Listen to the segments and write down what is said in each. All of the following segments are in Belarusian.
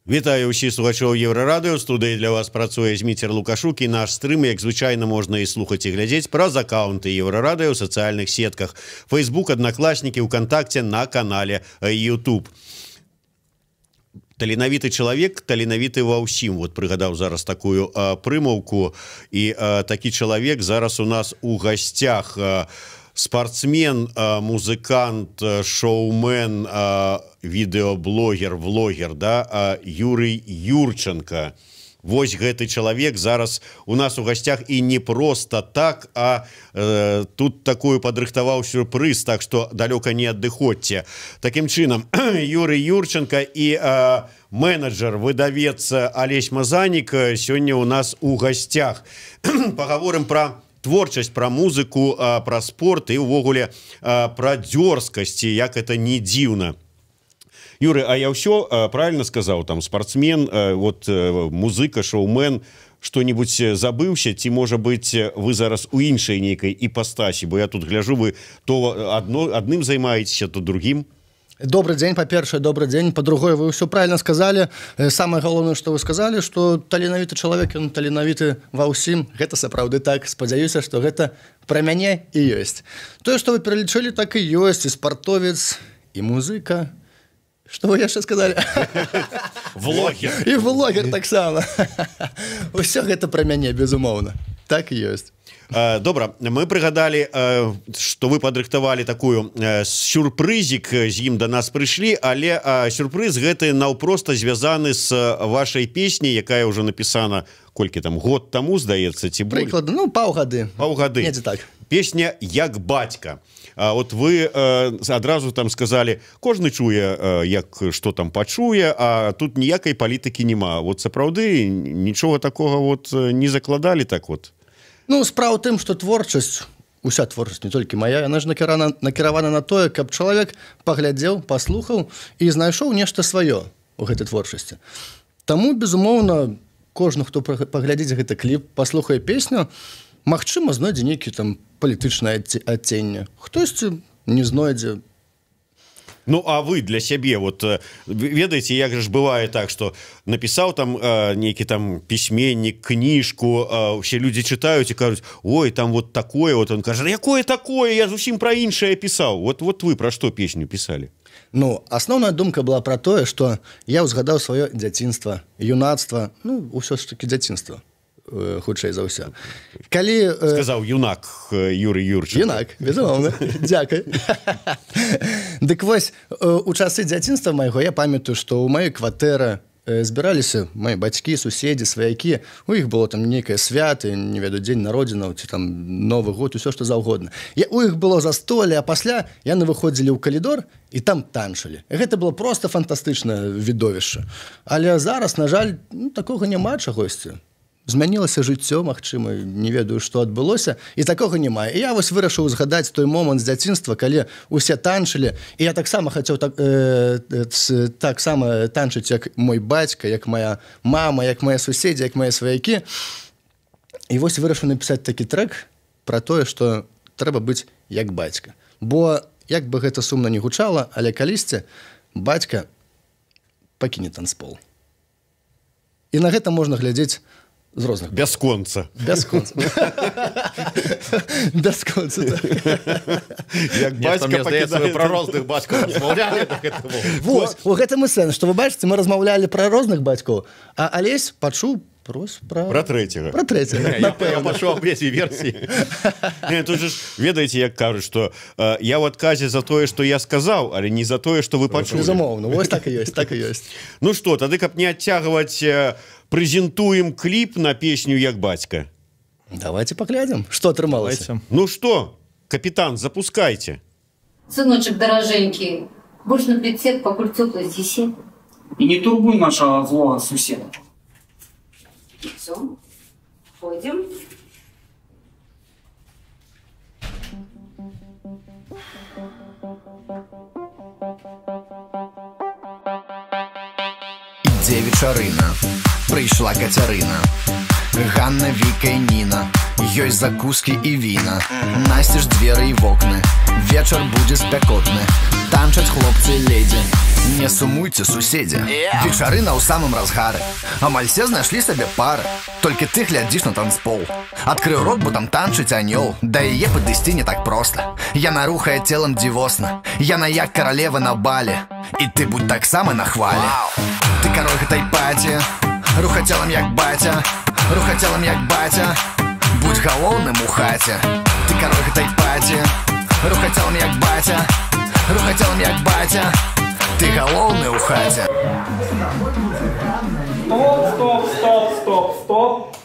Вітаю ўсіх слухачоў Еўрарадыё. Студыі для вас працуе Зміцер Лукашук, і наш стрым, як звычайна, можна і слухаць і глядзець праз акаунты Еўрарадыё ў сацыяльных сетках Facebook, Аднакласнікі, ВКонтакце, на канале YouTube. Таленавіты чалавек, таленавіты ва ўсім. Вот прыгадаў зараз такую прымаўку, і такі чалавек зараз у нас у гасцях. Спортсмен, музыкант, шоумен, відэоблогер, влогер, да, Юрый Юрченко. Вось гэты чалавек зараз у нас у гасцях, і не просто так, а тут такую падрыхтаваў сюрпрыз, так што далёка не адыходзьце. Такім чынам, Юрый Юрченко і менеджер, выдавец Алесь Мазанік сёння у нас у гасцях. Пагаворым пра творчасць, пра музыку, пра спорт і ўвогуле пра дзёрзкасці, як это не дзіўна. Юры, а я ўсё правильно сказаў, там спортсмен, вот музыка, шоумен, што-нибудь забыўся, ці можа быць вы зараз у іншай нейкай іпастасі, бо я тут гляжу, вы то адным займаецеся, то другім. Добрый день, по-першае, добрый день. По-другое, вы все правильно сказали. Самое главное, что вы сказали, что таленавіты чалавек, он таленавіты ва ўсім. Гэта сапраўды так. Спадзяюся, что гэта пра мяне і ёсць. Тое, что вы пералічылі, так і ёсць. І спартовец, і музыка. Что вы яшчэ сказали? Влогер. І влогер таксама. Усё гэта пра мяне, безумоўна. Так і ёсць. Добра, мы прыгадалі, што вы падрыхтавалі такую сюрпрызік, з ім да нас прыйшлі, але сюрпрыз гэты наўпроста звязаны з вашай песняй, якая ўжо напісана, колькі там, год таму, здаецца, ці болей? Прыкладна, ну, паўгады. Паўгады. Недзе так. Песня «Як бацька». От вы адразу там сказалі, кожны чуе, як што там пачуе, а тут ніякай палітыкі няма. Вот сапраўды нічога такога вот не закладалі так вот? Ну, справа тым, што творчасць, уся творчасць, не толькі мая, яна ж накіравана на тое, каб чалавек паглядзеў, паслухаў і знайшоў нешта сваё у гэтай творчасці. Таму, безумоўна, кожны, хто паглядзіць гэты кліп, паслухае песню, магчыма, знойдзе нейкі там палітычнае адценне. Хтосьці не знойдзе. Ну, а вы для сябе, вот, ведаеце, як же ж бывае так, што напісаў там нейкі там пісьменнік, кніжку, усе людзі чытаюць і кажуць, ой, там вот такое, вот он кажа, якое такое, я зусім пра іншае пісаў. Вот вы пра што песню пісалі? Ну, асноўная думка была пра тое, што я ўзгадаў сваё дзяцінства, юнацтва, ну, усё ж такі дзяцінства. Хутчэй за ўсё. Калі сказаў юнак Юрый Юрченко. Юнак, безумоўна. Дзякуй. Дык вось, у часы дзяцінства майго я памятаю, што ў маёй кватэры збіраліся мои бацькі, суседзі, сваякі. У іх было там нейкае свята, не ведаю, дзень народзінаў ці там Новы год, усё што заўгодна. У іх было застолле, а пасля яны выходзілі ў калідор і там танчылі. Гэта было проста фантастычнае відовішча. Але зараз, на жаль, такога няма чагосьці. Змянілася жыццё, магчыма, не ведаю, што адбылося, і такога няма. І я вось вырашыў згадаць той момант з дзяцінства, калі усе танчылі, і я таксама хацеў таксама танчыць, як мой бацька, як моя мама, як мае суседзі, як мае сваякі. І вось вырашыў напісаць такі трэк пра тое, што трэба быць як бацька. Бо, як бы гэта сумна не гучала, але калісьці бацька пакіне танцпол. І на гэта можна глядзець з розных. Бясконца. Бясконца. Бясконца, так. Як бацька пакідае. Вы пра розных бацькаў размаўлялі? Вось, у гэтым і сэнс, што вы бачыце, мы размаўлялі пра розных бацькоў, а Алесь пачуў пра трэцяга. Пра трэцяга. Я пачуў абедзве версіі. Тут же ж, ведаеце, як кажуць, што я ў адказе за тое, што я сказаў, але не за тое, што вы пачулі. Безумоўна, вось так і ёсць, так і ёсць. Ну што, тады, каб не адцягваць, прэзентуем кліп на песню «Як бацька». Давайте поглядим, что атрымалася. Ну что, капитан, запускайте. Сыночек дороженький, будешь на прицеп, покуль теплый здесь. И не турбуй нашего злого суседа. Все, ходим. Ідзе вечарына, прыйшла Кацярына, Ганна, Віка і Ніна. ёсць закускі і віна. Насцеж дзверы і вокны, вечар будзе спякотны. Танчаць хлопцы і ледзі, не сумуйце, суседзі. Вечарына ў самым разгары, амаль все знайшлі сабе пары. Толькі ты глядзіш на танцпол. Адкрыў рот, бо там танчыць анёл. Да яе падысці не так проста. Яна рухае целам дзівосна. Яна як каралева на бале. І ты будь таксама на хвале. Ты кароль гэтай паці, рухай целам як батя, рухай целам як батя. Будь галоўным у хаце. Ты кароль гэтай паці, рухай целам як батя, рухай целам як батя. Ты галоўны ў хаце. Стоп.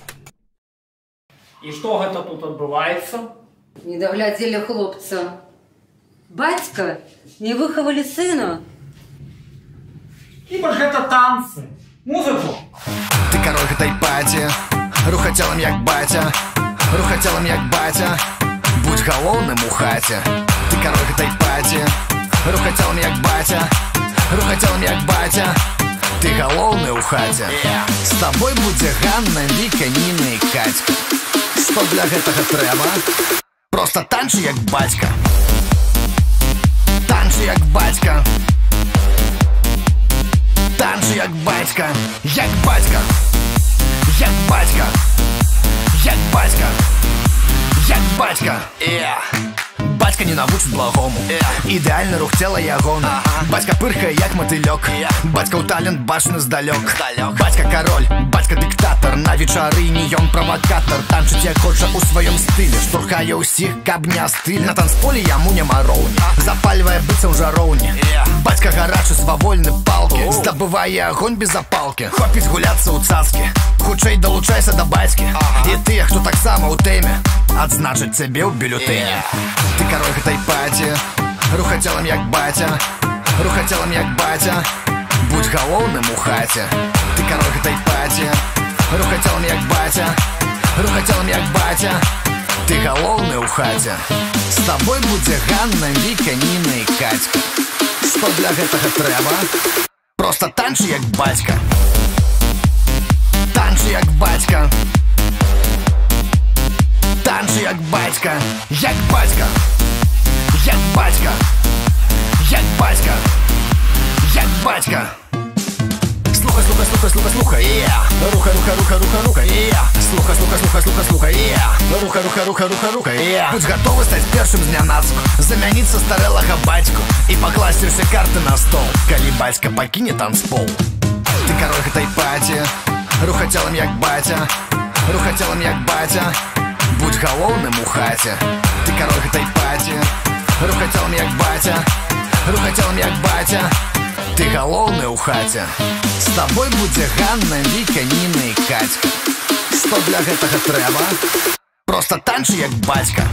І што гэта тут адбываецца? Не даглядзелі хлопца. Бацька, не выхавалі сына. Хіба ж гэта танцы, музыку. Ты кароль гэтай паці, рухай целам як батя, рухай целам як батя. Будь галоўным у хаце. Ты кароль гэтай паці, рухай целам як батя, рухай целам як батя. Ты галоўны ў хаце. З табой будзе Ганна, Віка, Ніна і Кацька. Што для гэтага трэба? Проста танчы як бацька. Танчы як бацька. Танчы як бацька. Як бацька. Як бацька. Як бацька. Як бацька. Бацька не навучыць благому. Ідэальны рух цела ягоны. Бацька пырхае як матылёк. Бацька ў талент бачны здалёк. Бацька кароль, бацька дыктатар. На вечарыне ён правакатар. Танчыць як хоча ў сваём стылі. Штурхае ўсіх, каб не астылі. На танцполе яму няма роўні. Запальвае быццам жароўні. Бацька гарачы, свавольны, палкі. Здабывае агонь без запалкі. Хопіць гуляцца ў цацкі. Хутчэй далучайся да бацькі. І тыя, хто таксама ў тэме, адзначыць цябе ў бюлетэне. Ты кароль гэтай паці, рухай целам як батя, рухай целам як батя. Будь галоўным у хаце. Ты кароль гэтай паці, рухай целам як батя, рухай целам як батя. Ты галоўны ў хаце. З табой будзе Ганна, Віка, Ніна і Кацька. Што для гэтага трэба? Проста танчы як бацька. Танчы як бацька. Танчы як бацька. Як бацька. Як бацька. Як бацька. Як бацька. Слухай, слухай, слухай, слухай, слухай. Рухай, рухай, рухай, рухай, рухай. Слухай, слухай, слухай, слухай, слухай. Рухай, рухай, рухай, рухай, рухай. Будь гатовы стаць першым знянацку. Замяніцца старэлага бацьку і пакласці ўсе карты на стол, калі бацька пакіне танцпол. Ты кароль гэтай паці, рухай целам як батя, рухай целам як батя. Будь галоўным у хаце. Ты кароль гэтай паці, рухай целам як батя, рухай целам як батя. Ты галоўны ў хаце. З табой будзе Ганна, Віка, Ніна і Кацька. Што для гэтага трэба? Проста танчы як бацька.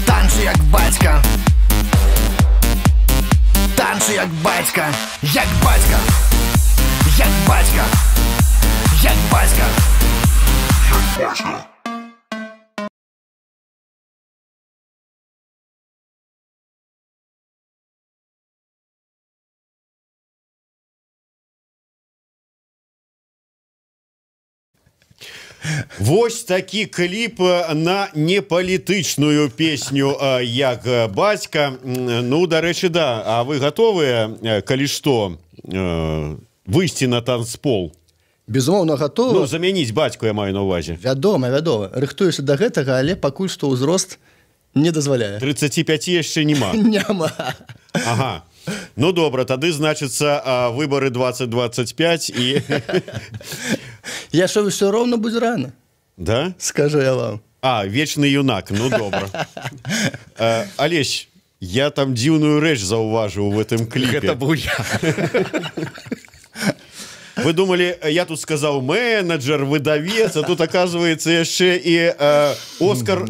Танчы як бацька. Танчы як бацька. Як бацька. Як бацька. Як бацька. Як бацька. Вось такі кліп на непалітычную песню як бацька. Ну, дарэчы, да. А вы гатовыя, калі што, выйсці на танцпол? Безумоўна, гатова. Ну, замяніць бацьку, я маю на ўвазе. Вядома, вядома. Рыхтуюся да гэтага, але пакуль што ўзрост не дазваляе. 35 яшчэ няма. Няма. Ага. Ну, добра, тады, значыцца, выбары 2025 і... Яшчэ ўсё роўна будзе рана. Да? Скажу я вам. А, вечны юнак, ну, добра. Алесь, я там дзіўную рэч заўважыў у гэтым кліпе. Гэта быў я. Вы думали, я тут сказал менеджер, выдавец, а тут оказывается яшчэ і Оскар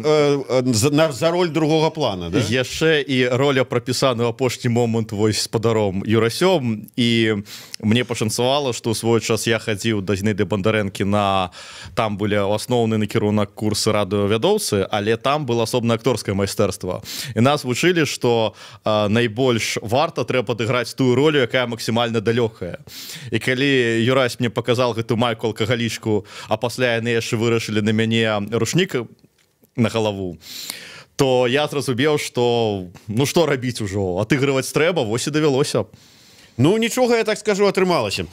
за роль другого плана, да? Яшчэ і роля прапісана ў апошні момант вось спадаром Юрасём, і мне пашанцавала, што ў свой час я хадзіў да Зінаіды Бандарэнкі на... Там былі асноўны накірунак курсы радыёвядоўцы, але там было асобнае акторскае майстэрства. І нас вучылі, што найбольш варта трэба падыграць тую ролю, якая максімальна далёкая. І калі Юрась мне показал гэту майку алкагалічку, а пасля яны яшчэ вырашылі на мяне рушнік на галаву, то я зразумеў, што ну што рабіць ужо, адыгрываць трэба, вось і давялося. Ну нічога, я так скажу, атрымалася.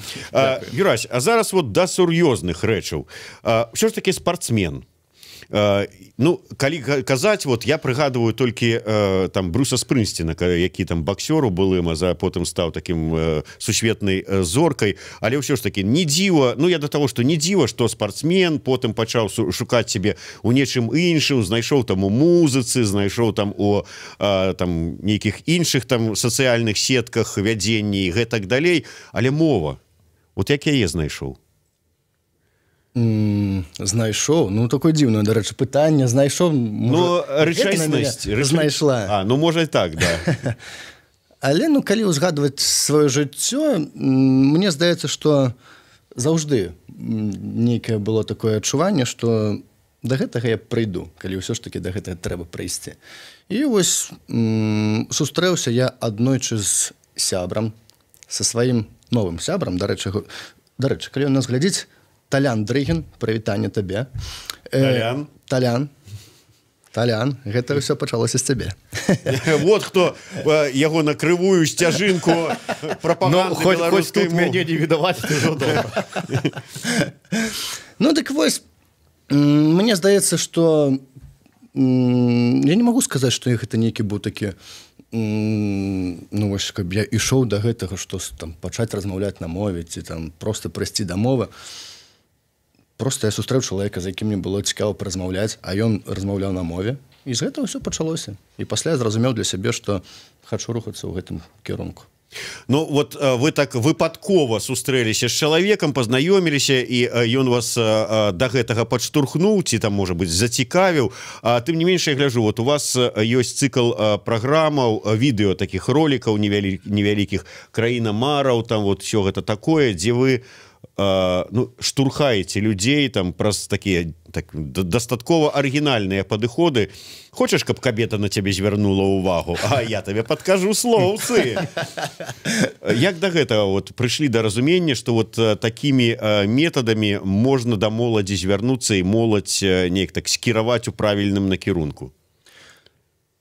Юрась, а зараз вот да сур'ёзных рэчаў. Що ж такі спартсмен? Ну, калі казаць, вот я прыгадываю толькі там Бруса Спрынсціна, які там боксёру былым, а потым стаў такім сусветнай зоркай, але ўсё ж такі не дзіва, ну я да таго, што не дзіва, што спартсмен потым пачаў шукаць сябе у нечым іншым, знайшоў там у музыцы, знайшоў там у там нейкіх іншых там сацыяльных сетках вядзенні і гэтак далей, але мова, вот як яе знайшоў? Знайшоў, ну такое дзіўнае, дарэчы, пытанне, знайшоў, ну, рэчаіснасць знайшла. Ну можа і так, да. Але ну калі ўзгадваць сваё жыццё, мне здаецца, што заўжды нейкае было такое адчуванне, што да гэтага я прыйду, калі ўсё ж такі да гэтага трэба прыйсці. І вось сустрэўся я аднойчы з сябрам, са сваім новым сябрам, дарэчы, калі ён нас глядзіць, Талян Дрыгін, прывітанне табе. Талян, гэта ўсё пачалося з цябе. Вот хто яго на крывую сцяжынку прапаганды беларускай мовы. Мяне не відаваць, ты ўжо добра. Ну, дык вось, мне здаецца, што я не магу сказаць, што гэта нейкі быў такі, ну, вось, каб я ішоў да гэтага, што там пачаць размаўляць на мове, ці там проста прыйсці да мовы. Просто я сустрэў чалавека, з якім мне было цікава паразмаўляць, а ён размаўляў на мове, і з гэтага ўсё пачалося. І пасля я зразумеў для сябе, што хачу рухацца ў гэтым кірунку. Ну, вот вы так выпадкова сустрэліся з чалавекам, пазнаёміліся, і ён вас да гэтага падштурхнуў, ці там, можа быць, зацікавіў. Тым не менш, я гляджу, вот у вас ёсць цыкл праграмаў, відэо такіх ролікаў невялікіх, краіна мараў, там вот всё гэта такое, дзе вы ну, штурхаеце людзей там праз такія дастаткова арыгінальныя падыходы. Хочаш, каб кабета на цябе звярнула ўвагу? А я табе падкажу слоўцы. Як да гэтага вот прыйшлі да разумення, што вот такімі метадамі можна да моладзі звярнуцца і моладзь неяк так скіраваць у правільным накірунку?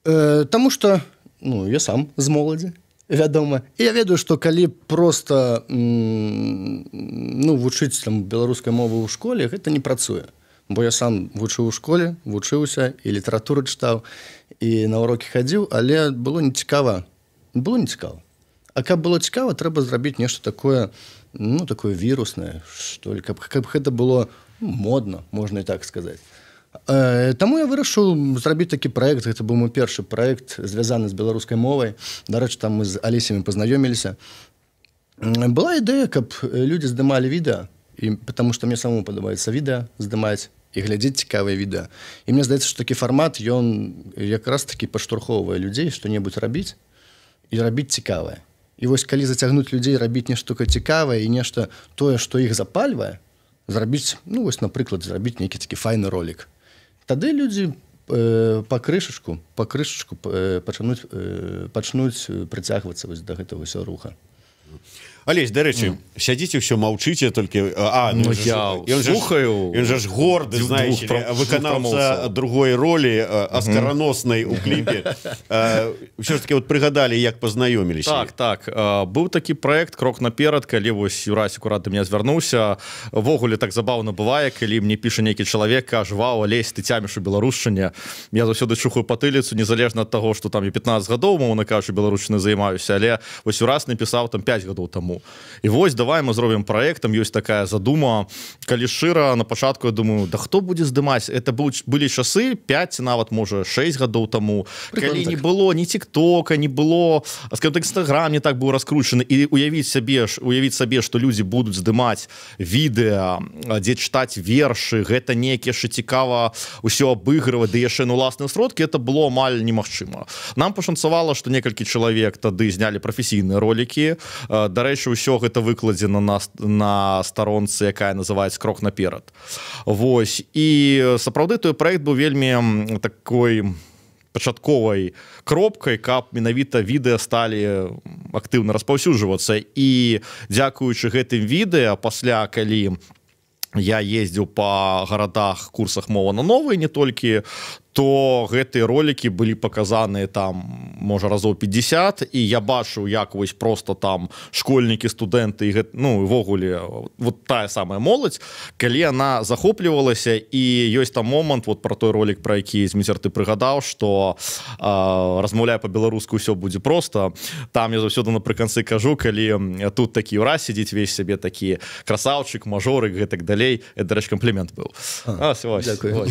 Таму што, ну, я сам з моладзі, вядома. І я ведаю, што калі проста ну, вучыць там беларускай мовы ў школе, гэта не працуе. Бо я сам вучыў у школе, вучыўся і літаратуру чытаў, і на урокі хадзіў, але было нецікава. Было нецікава. А каб было цікава, трэба зрабіць нешта такое, ну, такое віруснае, што ли, каб гэта было модна, можна і так сказаць. Таму я вырашыў зрабіць такі праект. Гэта быў мой першы праект, звязаны з беларускай мовай. Дарэчы, там мы з Алесямі пазнаёміліся. Была ідэя, каб людзі здымалі відэа, потому што мне самому падабаецца відэа здымаць і глядзець цікавыя відэа. І мне здаецца, што такі фармат, ён якраз такі падштурхоўвае людзей што-небудзь рабіць і рабіць цікавае. І вось калі зацягнуць людзей рабіць нешта такое цікавае і нешта тое, што іх запальвае, зрабіць, ну вось, напрыклад, зрабіць нейкі такі файны ролік. Тады людзі па крышачку пачнуць прыцягвацца да гэтага ўсё руха. Алесь, дарэчы, сядзіце ўсё маўчыце толькі ну, я слухаю. Ён жа ж горды, знаеш, выканаўца другой ролі аскараноснай у кліпе. Ўсё ж таки вот прыгадалі, як пазнаёміліся. Так, быў такі праект крок наперад, калі вось Юрась акурат да мяне звярнуўся. Ввогуле так забаўна бывае, калі мне піша нейкі чалавек, кажа: вау, Алесь, ты цяміш у беларушчыне. Я заўсёды чухаю патыліцу, незалежна ад таго, што там я 15 гадоў, мовна кажучы, беларушчынай займаюся, але вось Юрась напісаў там 5 гадоў таму. І вось давай мы зробім праект, там ёсць такая задума. Калі шчыра, на пачатку я думаю, да хто будзе здымаць? Это былі часы 5, нават можа 6 гадоў таму. Калі не было ні тиктока, не было, скажем так, Instagram не так быў раскручаны. І уявіць сабе, што людзі будуць здымаць відэа, дзе чытаць вершы, гэта нейкія яшчэ цікава ўсё абыгрываць, ды яшчэ на ўласныя сродкі, это было амаль немагчыма. Нам пашанцавала, што некалькі чалавек тады знялі прафесійныя ролікі. Дарэчы, ўсё гэта выкладзена на старонцы, якая называецца крок наперад. Вось. І сапраўды той праект быў вельмі такой пачатковай кропкай, каб менавіта відэа сталі актыўна распаўсюджвацца. І дзякуючы гэтым відэа, пасля калі я ездзіў па гарадах, курсах мова на новыя, не толькі, то гэтыя ролики былі паказаныя там, можа, разоў 50, і я бачыў, як вось просто там школьнікі, студэнты, ну, увогуле, вот тая самая моладзь, калі яна захоплівалася, і ёсць там момант, вот про той ролик, про які, Зміцер, ты прыгадаў, што размаўляю па-беларуску, ўсё будзе просто. Там я заўсёды напрыканцы кажу, калі тут такі ўраз сидзіць, весь сябе такі красаўчык, мажорык, гэтак далей, это, дарэч, комплімент быў. Дякую.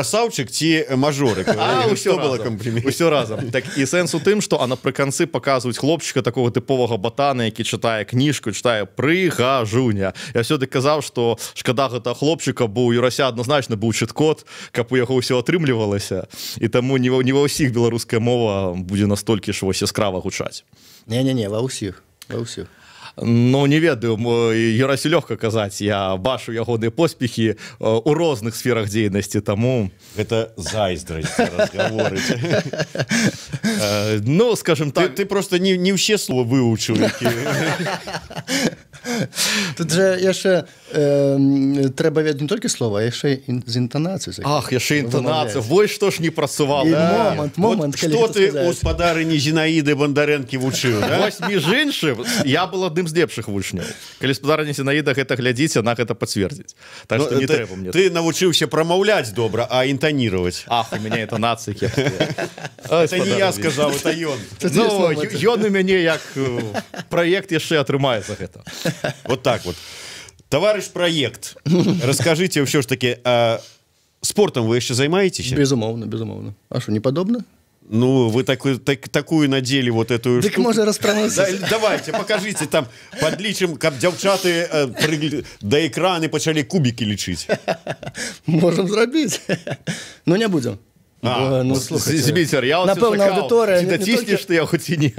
Красавчык ці мажорык? Усё было комплімент. Усё разам. Так, і сэнс у тым, што напрыканцы паказваюць хлопчыка, такого тыповага батана, які чытае кніжку, чытае прыгажуня. Я ўсёды казаў, што шкада гэтага хлопчыка, бо у Юрася адназначна быў чыт-код, каб у яго ўсё атрымлівалася, і таму не ва ўсіх беларуская мова будзе настолькі ж вось яскрава гучаць. Не-не-не, ва ўсіх. Ну, не ведаю, Юрасю лёгка казаць, я бачу ягоныя поспехі у розных сферах дзейнасці, таму... Гэта зайздрасць разгаворыць. Ну, скажем так... Ты просто не ўсе слова выучыў. Тут же яшчэ трэба ведаць не толькі слова, а яшчэ з інтанацыяй. Ах, яшчэ інтанацыя, вось што ж не працаваў. Момант, што ты у спадарыні Зінаіды Бандарэнкі вучыў, да? Вось, між іншым, я был адным з лепшых вучняў. Калі спадарыня Зінаіда гэта глядзіць, яна гэта пацвердзіць. Так што не трэба мне. Ты навучыўся прамаўляць добра, а інтанировать. Ах, у мяне інтанацыі кепскія. Это не я сказаў, это ён. Ну, ён у мяне як праект яшчэ атрымаецца гэта. Вот так вот. Товарищ проект, расскажите все ж таки, спортом вы еще займаетесь? Безумоўна. А что, не подобно? Ну, вы такую надели вот эту штуку. Так можно расправиться. Давайте, покажите, там подлічым, каб дзяўчаты да экраны пачалі кубики лічыць. Можем зрабіць. Но не будем. Зміцер, я вот чакаў, ці даціснеш ты яго ці не.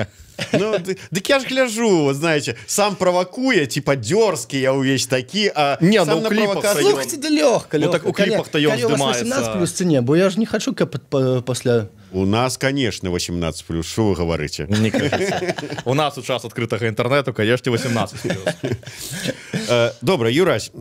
Ну, дык я ж гляжу, вот знаете, сам правакуе, типа дёрзкі, я увесь такі, а не, сам ну, на правакацыю... Слухайте, да лёгка. Ну, так у кліпах-то ён здымаецца. 18 плюс ці не, бо я ж не хочу, каб пасля... У нас, конечно, 18 плюс, что вы говорите? Не кажется. У нас у час открытого интернету, конечно, 18 плюс. Добра, Юрась,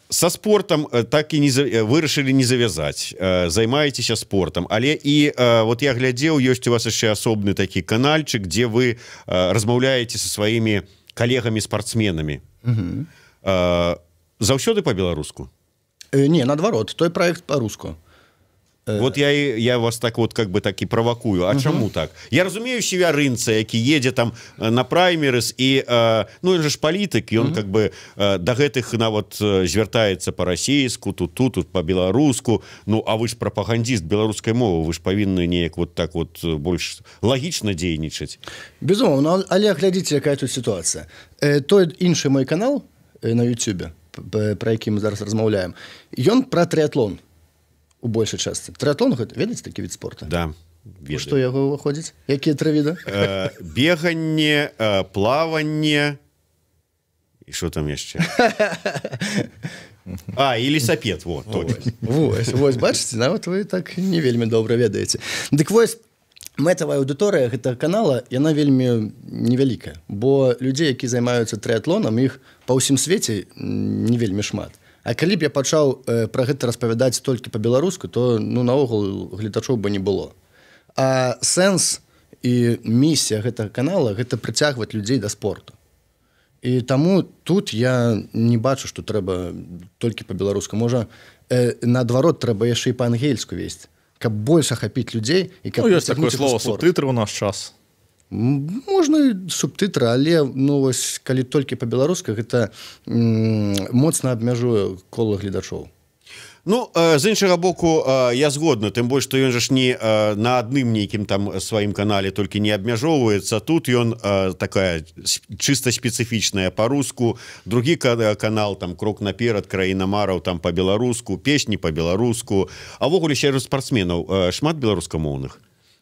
со спортом так и вырашылі не завязаць. Займаецеся спортом, але і вот я глядзеў, ёсць у вас яшчэ асобны такі канальчык, дзе вы размаўляеце со сваімі калегамі-спортсменамі. Заўсёды по-беларуску? Не, наадварот, той проект по-руску. Вот я вас так вот как бы так и провокую. А чаму так? Я разумею севярынца, які едзе там на праймерыс і ну ён же ж палітык, ён как бы да гэтых нават звяртаецца па-расейску, тут па-беларуску. Ну а вы ж прапагандзіст беларускай мовы, вы ж павінны неяк вот так вот больш лагічна дзейнічаць. Безумоўна, але глядзіце, якая тут сітуацыя. Той іншы мой канал на YouTube, пра які мы зараз размаўляем, ён пра трыатлон. У большай частцы. Трыатлон, ведаеце такі від спорта? Да, ведаю. Што яго ўваходзіць? Якія тры віды? Беганне, плаванне... І што там яшчэ? І лесапед, вот, точно. Вось, бачыце, нават вы так не вельмі добра ведаеце. Дык вось, мэтавая аўдыторыя гэтага канала, яна вельмі невялікая, бо людзей, які займаюцца трыатлонам, іх па ўсім свеце не вельмі шмат. А калі б я пачаў пра гэта распавядаць толькі па-беларуску, то ну наогул гледачоў бы не было. А сэнс і місія гэтага канала гэта прыцягваць людзей да спорту. І таму тут я не бачу, што трэба толькі па-беларуску. Можа, наадварот, трэба яшчэ і па-ангельску весці, каб больш ахапіць людзей і каб ёсць такое слово субтытры ў наш час. Можна субтытры, але ну, вось, калі толькі па-беларуску, гэта моцна абмяжуе кола гледачоў. Ну, з іншага боку, я згодны, тым больш, што ён жа ж не на адным нейкім там сваім канале толькі не абмяжоўваецца. Тут ён такая чыста спецыфічная па-руску, другі канал, там, крок наперад, краіна мараў, там па-беларуску, песні па-беларуску. А ввогуле сярод спартсменаў шмат беларускамоўных?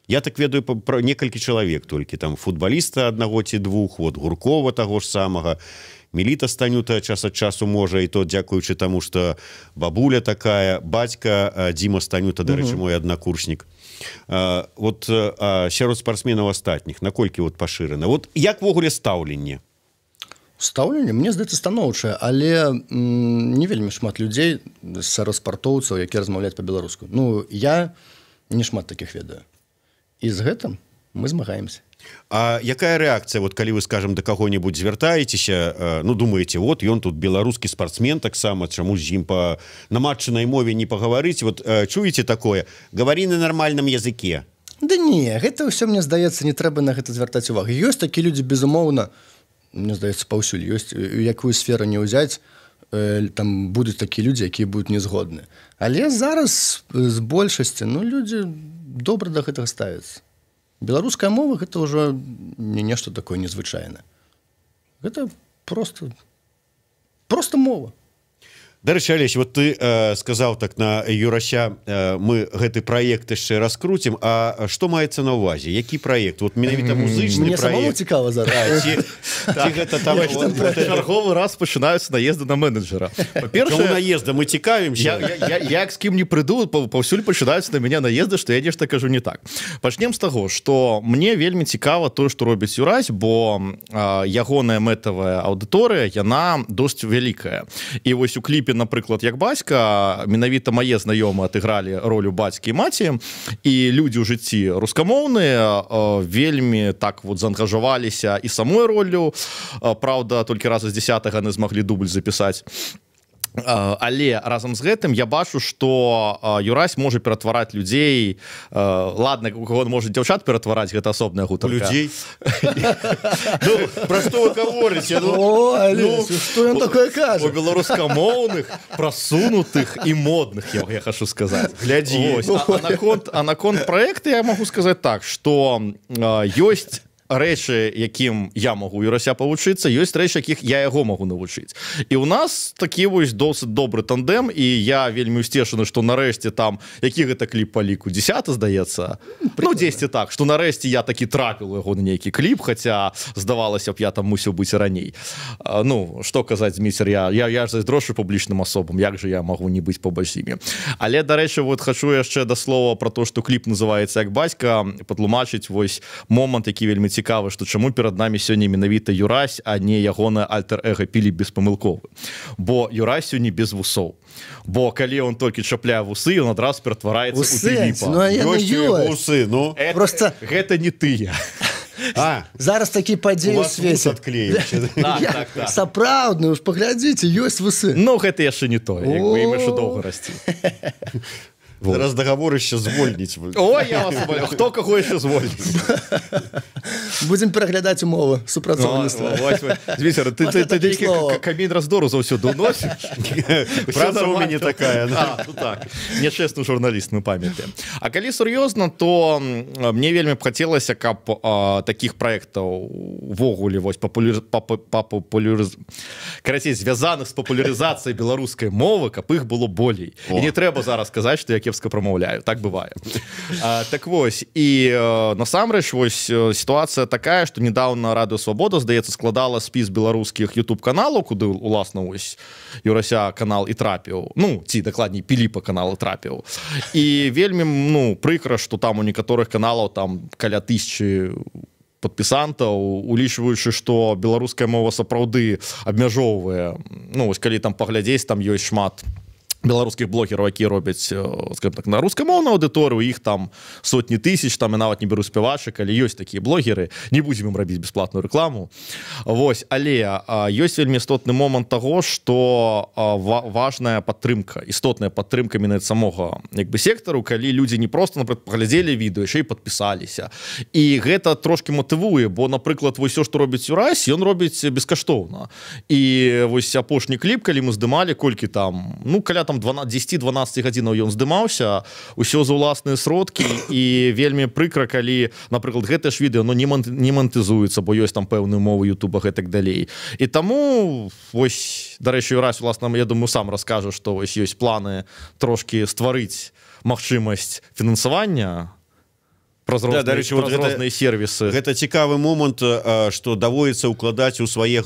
Я так ведаю про некалькі чалавек толькі там футбаліста аднаго ці двух, вот Гуркова таго ж самага, Меліта Станюта час ад часу можа, і то дзякуючы таму, што бабуля такая, бацька Дзіма Станюта, дарэчы, мой аднакурснік. Вот сярод спартсменаў астатніх, наколькі вот пашырана? Вот як ввогуле стаўленне? Стаўленне, мне здаецца, станоўчае, але не вельмі шмат людзей сярод спартоўцаў, якія размаўляюць па-беларуску. Ну, я не шмат такіх ведаю. І з гэтым мы змагаемся. А якая рэакцыя, вот калі вы, скажем, да каго-небудзь звяртаецеся, ну, думаеце, вот ён тут беларускі спартсмен таксама, чаму з ім на матчынай мове не пагаварыць? Вот чуеце такое? Гавары на нармальным языке. Да не, гэта ўсё, мне здаецца, не трэба на гэта звяртаць увагу. Ёсць такія людзі, безумоўна, мне здаецца, паўсюль ёсць, якую сферу не ўзяць, там будуць такія людзі, якія будуць незгодны. Але зараз з большасці, ну, людзі добра да гэтага ставяцца. Беларуская мова гэта ўжо не нешта такое незвычайнае. Гэта просто мова. Дарэчы, Алесь, вот ты сказаў так на Юрася, мы гэты праект яшчэ раскруцім, а што маецца на ўвазе? Які праект? Вот менавіта музычны праект? Мне самому цікава зараз. Ці гэта там... Чарговы раз пачынаюцца наезды на менеджера. Чаму наезда? Мы цікавімся. Я з кім не прыйду, паўсюль пачынаюцца на мяне наезды, што я нешта кажу не так. Пачнем з таго, што мне вельмі цікава тое, што робіць Юрась, бо ягоная мэтавая аўдыторыя, яна досць вялікая. І вось у кліпе, напрыклад, як бацька, менавіта мае знаёмыя адыгралі ролю бацькі і маці, і людзі ў жыцці рускамоўныя вельмі так вот заангажаваліся і самой роллю, праўда, толькі раза з 10-га яны змаглі дубль запісаць. Але разам з гэтым я бачу, што Юрась можа ператвараць людзей, ладно, у кого можа дзяўчат ператвараць, гэта асобная гутарка. Людзей? Ну, пра што вы гаворыце? О, Алесь, што ён такое кажа? У беларускамоўных, прасунутых і модных, я хачу сказаць. Глядзі. А наконт праекта я магу сказаць так, што ёсць рэчы, якім я магу Юрася павучыцца, ёсць рэчы, якіх я яго магу навучыць. І ў нас такі вось досыць добры тандем, і я вельмі ўсцешаны, што нарэшце там, які гэта кліп па ліку, 10, здаецца? Ну, 10 так, што нарэшце я такі трапіў яго на нейкі кліп, хаця здавалася б, я там мусіў быць раней. Ну, што казаць, Зміцер, я ж зайздрошу публічным асобам, як жа я магу не быць побач з імі. Але, дарэчы, вот хачу яшчэ да слова пра то, што кліп называецца як бацька, патлумачыць вось момант, які вельмі цікавы, што чаму перад намі сёння менавіта Юрась, а не ягоная альтер-эго Піліп беспамылковы. Бо Юрась сёння без вусоў. Бо калі он толькі чапляе вусы, ён адразу ператвараецца ў Піліпа. Ну, а яны ёсць. Вусы, ну. Просто... Гэта не тыя. Зараз такі падзеі ў свеце. Сапраўдны, уж паглядзіце, ёсць вусы. Ну, гэта яшчэ не то, як бы ім яшчэ доўга расці. Зараз договор еще звольніць. Ой, я вас умоляю, хто каго яшчэ звольніць? Будзем пераглядаць умовы супрацоўніцтва. Зміцер, ты нейкі камень раздору заўсёды ўносіш? Правда у мяне такая. Ну так, нечэсны журналіст, мы памятаем. А калі сур'ёзна, то мне вельмі б хацелася, каб такіх праектаў увогуле карацей, звязаных з папулярызацыяй беларускай мовы, каб іх было болей. І не трэба зараз казаць, што я кепска прамаўляю, так бывае. Так вось, і насамрэч вось сітуацыя такая, што недавно Радыё Свабода, здаецца, складала спіс беларускіх YouTube-каналаў, куды уласна вось Юрася канал і трапіў, ну, ці дакладней Піліпа канал і трапіў. І вельмі, ну, прыкра, што там у некаторых каналаў там каля 1000 падпісантаў, улічваючы, што беларуская мова сапраўды абмяжоўвае. Ну, вось калі там паглядзець, там ёсць шмат беларускіх блогераў, якія робяць, скажем так, на рускамоўную аўдыторыю, іх там сотні тысяч, там я нават не беру спявачак, але ёсць такія блогеры, не будзем ім рабіць бясплатную рэкламу. Вось, але ёсць вельмі істотны момант таго, што важная падтрымка, істотная падтрымка менавіта самога як бы сектару, калі людзі не проста, напрыклад, паглядзелі відэо, яшчэ і падпісаліся. І гэта трошки матывуе, бо, напрыклад, вось усё, што робіць Юрась, ён робіць бескаштоўна. І вось апошні кліп, калі мы здымалі, колькі там, ну, каля там 10-12 гадзінаў ён здымаўся, усё за ўласныя сродкі, і вельмі прыкра, калі, напрыклад, гэта ж відэо, ну, не манетызуецца, бо ёсць там пэўныя мовы Ютуба, гэтак далей. І таму, вось, дарэчы, Юрась, уласна, я думаю, сам раскажа, што вось ёсць планы трошки стварыць магчымасць фінансавання праз Да, дарэчы, вот розныя сервісы. Гэта цікавы момант, што даводіцца ўкладаць у свае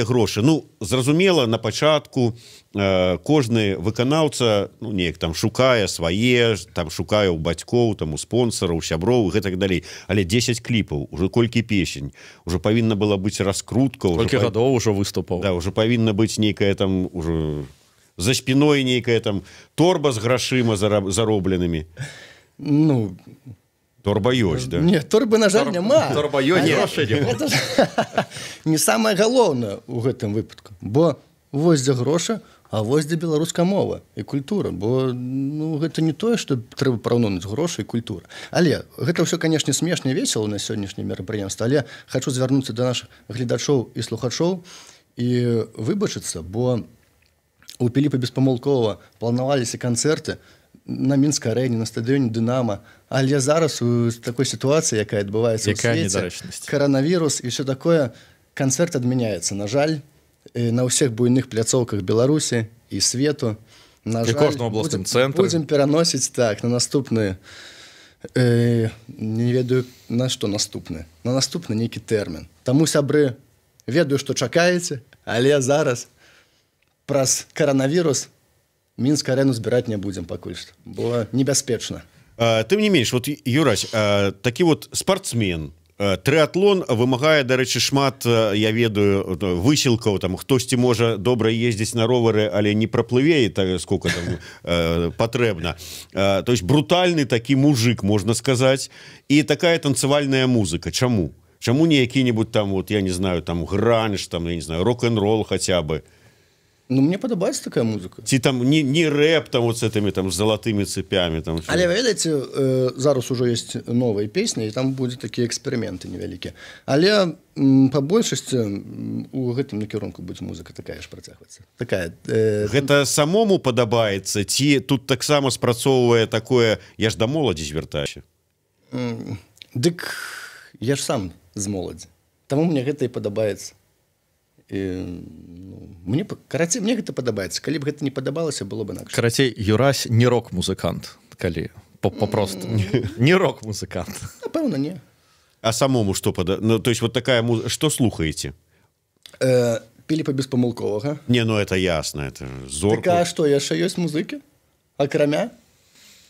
грошы. Ну, зразумела, на пачатку кожны выканаўца, ну, неяк там шукае свае, там шукае ў бацькоў, там у спонсараў, сяброў і гэтак далей. Але 10 кліпаў, ужо колькі песень, ужо павінна была быць раскрутка. Колькі гадоў ужо выступаў. Да, ужо павінна быць нейкая там, ужо за спіной нейкая там торба з грашыма заробленымі. Ну... Торба ёсць, да? Не, торбы, на жаль, няма. Торба ёсць, грошай няма. Гэта ж не самае галоўнае ў гэтым выпадку. Бо вось дзе грошы, а вось дзе беларуская мова і культура. Бо ну, гэта не тое, што трэба параўноўваць грошы і культура. Але гэта ўсё, канешне, смешна і весела на сённяшняе мерапрыемства. Але хачу звярнуцца да нашых гледачоў і слухачоў і выбачыцца, бо у Піліпа Беспамылкова планаваліся канцэрты на Мінскай арэне, на стадыёне «Дынама». Але зараз у такой сітуацыі, якая адбываецца ў свеце, каранавірус і ўсё такое, канцэрт адмяняецца. На жаль, на ўсіх буйных пляцоўках Беларусі і свету. На жаль, кожным абласным цэнтры. Будзем пераносіць так, на наступны, не ведаю, на што наступны. На наступны нейкі тэрмін. Таму, сябры, ведаю, што чакаеце, але зараз праз каранавірус Мінскую арэну збіраць не будзем пакуль што, бо небяспечна. Тым не менш, вот, Юрась, такі вот спартсмен, трыатлон вымагае, дарэчы, шмат, я ведаю, высілкаў, там хтосьці можа добра ездзіць на ровары, але не праплыве, так, сколько там патрэбна. То есть брутальны такі мужик, можна сказаць, і такая танцевальная музыка. Чаму? Чаму не які-нибудь там, вот, я не знаю, там гранж, там, я не знаю, рок-н-ролл хотя бы? Ну, мне падабаецца такая музыка. Ці там не рэп там вот с этими там залатымі цепямі там. Але ведаеце, зараз ужо ёсць новыя песні, і там будзе такія эксперыменты невялікія. Але па большасці у гэтым накірунку будзе музыка такая ж працягвацца. Такая. Гэта самому падабаецца, ці тут таксама спрацоўвае такое, я ж да моладзі звяртаюся. Дык я ж сам з моладзі. Таму мне гэта і падабаецца. Мне гэта падабаецца. Калі б гэта не падабалася, было б інакш. Карацей, Юрась не рок-музыкант, калі попросту. Не рок-музыкант. Напэўна, не. А самому што падабаецца? Ну, то есть вот такая музыка, што слухаеце? Піліпа Беспамылковага. Не, ну это ясно, это зорка. Так, а што, яшчэ ёсць музыкі? Акрамя?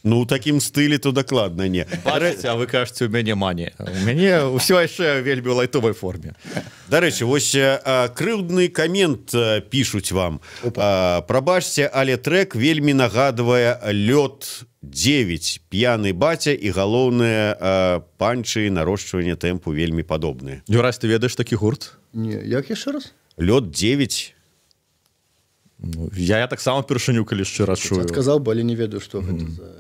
Ну, у такім стылі то дакладна не. Бачыце, а вы кажаце, у мяне манія. У мяне ўсё яшчэ вельмі ў лайтовай форме. Дарэчы, вось крыўдны камент пішуць вам. Прабачце, але трэк вельмі нагадвае «Лёд 9». П'яны баця і галоўныя панчы, нарошчванне тэмпу вельмі падобныя. Юрась, ты ведаеш такі гурт? Не, як яшчэ раз? «Лёд 9». Ну, я таксама першыню, калі шчыра чую. Адказаў бы, але не ведаю, што гэта за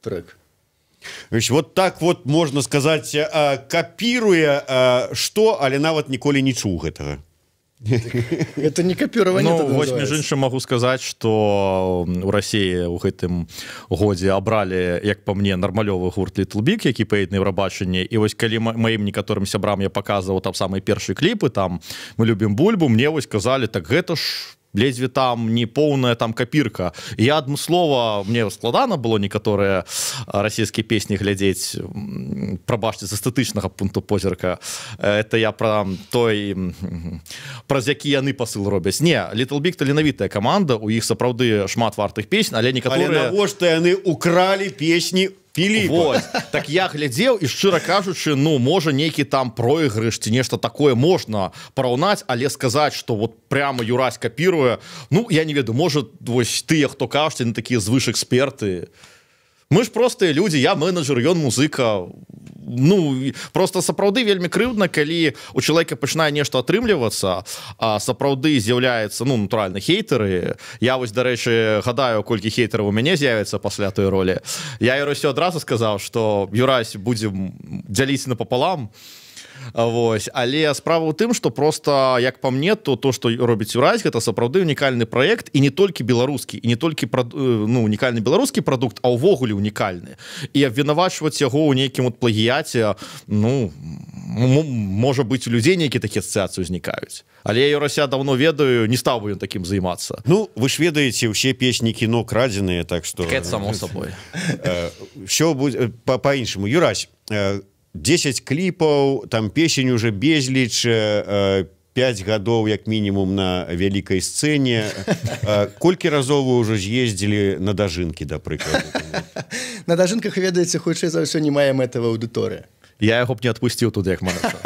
трек. Вот так вот, можна сказаць, капіруе што, але нават ніколі не чуў гэтага. Это не капіраванне. Ну, вось, між іншым, магу сказаць, што ў Расіі ў гэтым годзе абралі, як па мне, нармалёвы гурт Little Big, які паэдны Еўрабачанне. І вось калі маім некаторым сябрам я паказваў там самыя першыя кліпы, там «Мы любім бульбу», мне вось казалі, так гэта ж ледзьве там не поўная там капірка. І я адмыслова, мне складана было некаторыя расійскія песні глядзець, прабачце, з эстэтычнага пункту позірка. Это я пра той, праз які яны пасыл робяць. Не, Little Big таленавітая каманда, у іх сапраўды шмат вартых песень, але некаторыя... Але навошта яны укралі песні Піліпа? Вот. Так я глядзеў і, шчыра кажучы, ну, можа, нейкі там пройгрыш ці нешта такое можна параўнаць, але сказаць, што вот прямо Юрась капіруе, ну, я не ведаю, можа, вось тыя, хто кажуць, яны такія звыш-эксперты. Мы ж простыя людзі, я менеджер, ён музыка. Ну, просто сапраўды вельмі крыўдна, калі у чалавека пачынае нешта атрымлівацца, а сапраўды з'яўляецца, ну, натуральна, хейтары. Я вось, дарэчы, гадаю, колькі хейтараў у мяне з'явіцца пасля той ролі. Я Юрасю адразу сказаў, што Юрась будзем дзяліць напапалам. Вось. Але справа ў тым, што просто, як па мне, то што робіць Юрась, гэта сапраўды унікальны праект, і не толькі беларускі, і не толькі унікальны беларускі прадукт, а ўвогуле унікальны. І абвінавачваць яго ў нейкім плагіяце, можа быць, у людзей нейкія такія асацыяцыі ўзнікаюць. Але я Юрася давно ведаю, не стаў бы ён такім займацца. Ну, вы ж ведаеце, усе песні кіно крадзеныя, так што... Гэта само сабой. Що будзе па-іншаму. Юрась, 10 кліпаў, там песень уже безліч, 5 гадоў як мінімум на вялікай сцэне. Колькі разоў вы ўжо з'ездзілі на дажынкі, да прыкладу? На дажынках, ведаеце, хутчэй за ўсё не мае мэтавая аўдыторыя. Я яго б не адпусціў туды, як менеджер.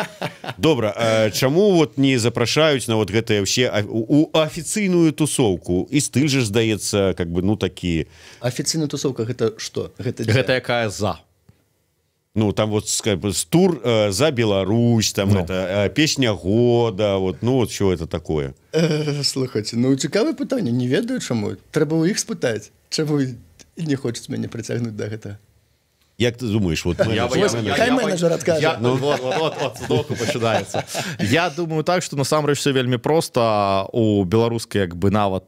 Добра, чаму вот не запрашаюць на вот гэтыя ўсе у афіцыйную тусоўку? І стыль же, здаецца, как бы, ну, такі... Афіцыйная тусоўка — гэта што? Гэта якая за? Ну, там вот тур за Беларусь, там это песня года, вот, ну, вот что это такое? Слухайте, ну, цікавае пытанне, не ведаю чаму. Трэба ў іх спытаць, чаму не хочуць мяне прыцягнуць да гэтага. Як ты думаешь, вот хай менеджер адкажа. Вот, здоку пачынаецца. Я думаю так, што насамрэч все вельмі проста у беларускай, як бы, нават,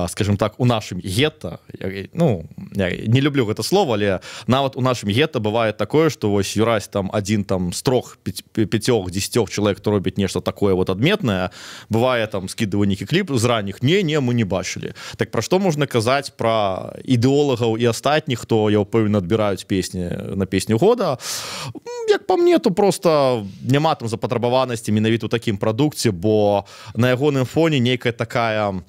скажем так, у нашым гета, ну, я не люблю гэта слово, але нават у нашым гета бывае такое, што вось Юрась там адзін там з 3-5-10 чалавек, хто робіць нешта такое вот адметнае, бывае там скідывае нейкі кліп з ранніх, не, мы не бачылі. Так пра што можна казаць пра ідэолагаў і астатніх, хто, я ўпэўнены, адбіраюць песні на песню года? Як па мне, то просто няма там запатрабаванасці менавіта ў такім прадукце, бо на ягоным фоне нейкая такая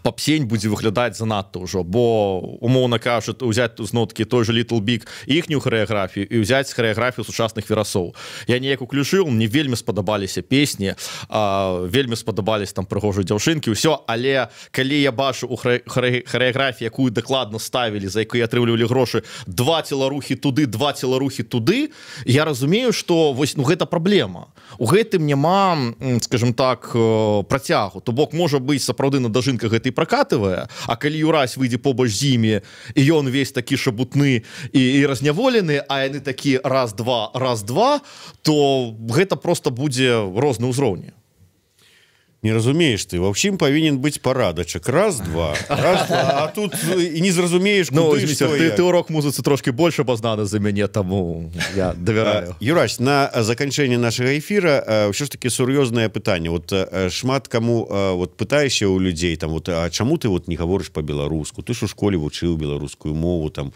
попсень будзе выглядаць занадта ўжо, бо, умоўна кажучы, ўзяць зноў-такі той же Little Big іхнюю харэаграфію і ўзяць харэаграфію сучасных верасоў. Я неяк уключыў, мне вельмі спадабаліся песні, вельмі спадабались там прыгожыя дзяўчынкі, ўсё, але калі я бачу у харэаграфіі, якую дакладна ставілі, за якую атрымлівалі грошы, 2 целарухі туды, 2 целарухі туды, я разумею, што вось, ну, гэта праблема. У гэтым няма, скажем так, працягу. То бок, можа быць, сапраўды на дажынках гэта і пракатывае, а калі Юрась выйдзе побач з імі, і ён весь такі шабутны і разняволены, а яны такі раз-два, то гэта просто будзе розны ўзроўні. Не разумееш ты, ва ўсім павінен быць парадачак. Раз-два, а тут і не зразумееш, куды, што як. Ты ў рок-музыцы трошки больш абазнаны за мяне, таму я давяраю. Юрась, на заканчэнне нашага эфіра ўсё ж таки сур'ёзнае пытанне. Вот шмат каму вот пытаешся ў людзей, там, вот, а чаму ты вот не гаворыш па-беларуску? Ты ж у школе вучыў беларускую мову, там,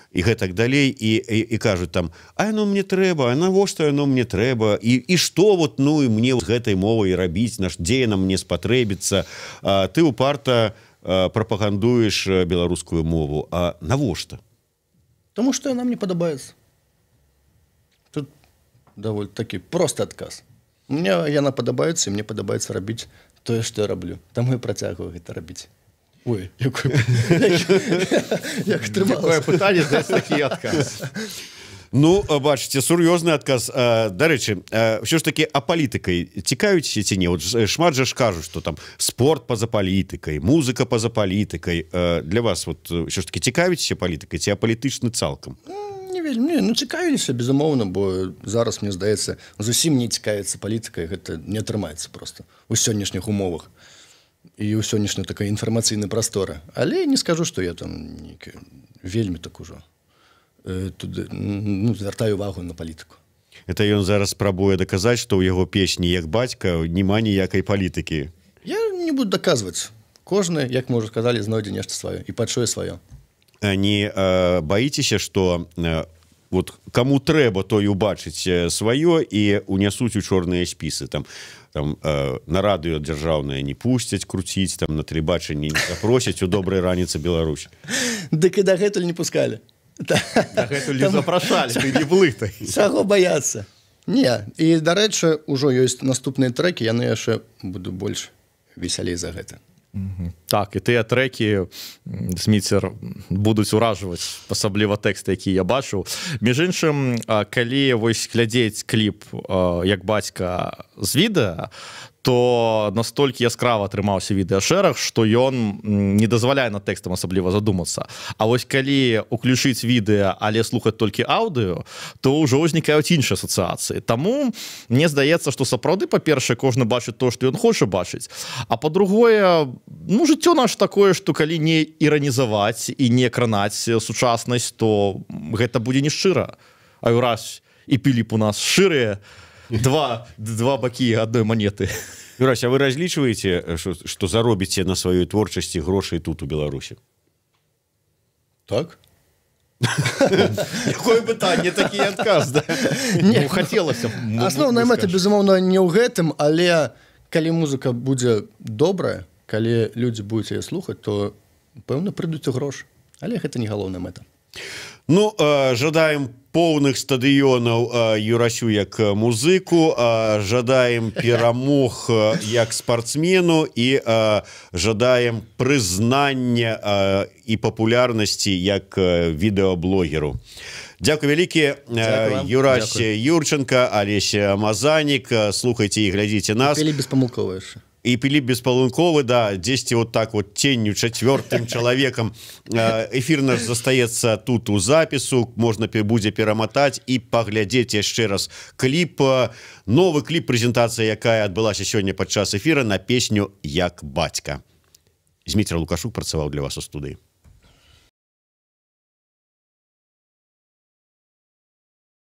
і гэтак далей, і кажуць там, а яно мне трэба, а навошта яно мне трэба, і што вот, ну, і мне з гэтай мовай рабіць, дзе яна мне спатрэбіцца, ты упарта прапагандуеш беларускую мову, а навошта? Таму што яна мне падабаецца. Тут даволі такі просты адказ. Мне яна падабаецца, і мне падабаецца рабіць тое, што я раблю. Таму я працягваю гэта рабіць. Ой, як такое пытанне, даць такі адказ. Ну, бачыце, сур'ёзны адказ. Дарэчы, ўсё ж такі, а палітыкай цікавіцеся ці не? Вот шмат жа ж кажуць, што там спорт па-за палітыкай, музыка па-за палітыкай. Для вас вот ўсё ж такі цікавіцеся палітыкай ці апалітычны цалкам? Не вельмі, ну, цікавіліся, безумоўна, бо зараз, мне здаецца, зусім не цікавіцца палітыкай, гэта не атрымаецца проста у сённяшніх умовах. І ў сённяшняй такой інфармацыйнай прасторы. Але не скажу, што я там вельмі так ужо звяртаю увагу на палітыку. Это ён зараз спрабуе даказаць, што ў яго песні як бацька няма ніякай палітыкі. Я не буду даказваць. Кожны, як мы ўжо сказалі, знойдзе нешта сваё і пачуе сваё. Не баіцеся, што вот каму трэба, той убачыць сваё і унясуць у чорныя спісы, там на радыё дзяржаўнае не пусцяць круціць, там на тэлебачанні не запросяць у добрай раніцы Беларусь. Дык і дагэтуль не пускалі. Дагэтуль не запрашалі, ты не блытай. Чаго баяцца? Не, і, дарэчы, ужо ёсць наступныя трэкі, яны яшчэ буду больш весялей за гэта. Так, і тыя трэкі, Сміцер, будуць уражваць, асабліва тэксты, які я бачыў. Між іншым, калі вось глядзець кліп як бацька з відэа, то настолькі яскрава атрымаўся відэашэраг, што ён не дазваляе над тэкстам асабліва задумацца. А вось калі уключыць відэа, але слухаць толькі аўдыё, то ўжо ўзнікаюць іншыя асацыяцыі. Таму мне здаецца, што сапраўды, па-першае, кожны бачыць то, што ён хоча бачыць, а па-другое, ну, жыццё наш такое, што калі не іранізаваць і не кранаць сучаснасць, то гэта будзе нешчыра. А Юрась і Піліп у нас шчырыя, два бакі адной манеты. Юрась, а вы разлічваеце, што заробіце на сваёй творчасці грошай тут у Беларусі? Так? Якое пытанне, такі адказ, да? Ну, хацелася. Асноўная мэта, безумоўна, не ў гэтым, але калі музыка будзе добрая, калі людзі будуць яе слухаць, то, пэўна, прыйдуць у грош. Але гэта не галоўная мэта. Ну, жадаем поўных стадыёнаў Юрасю як музыку, жадаем перамог як спартсмену і жадаем прызнання і папулярнасці як відэаблогеру. Дзякуй вялікі, Юрась Юрченко, Алеся Мазанік. Слухайце і глядзіце нас. Піліп беспамылковы яшчэ. І Піліп беспалунковы, да, дзесьці вот так вот тенню чацвёртым чалавекам. Эфір наш застаецца тут у запісу, можна будзе пераматаць і паглядзець яшчэ раз кліп, новы кліп, прэзентацыя, якая адбылася сёння падчас эфіра на песню «Як бацька». Зміцер Лукашук працаваў для вас у студыі.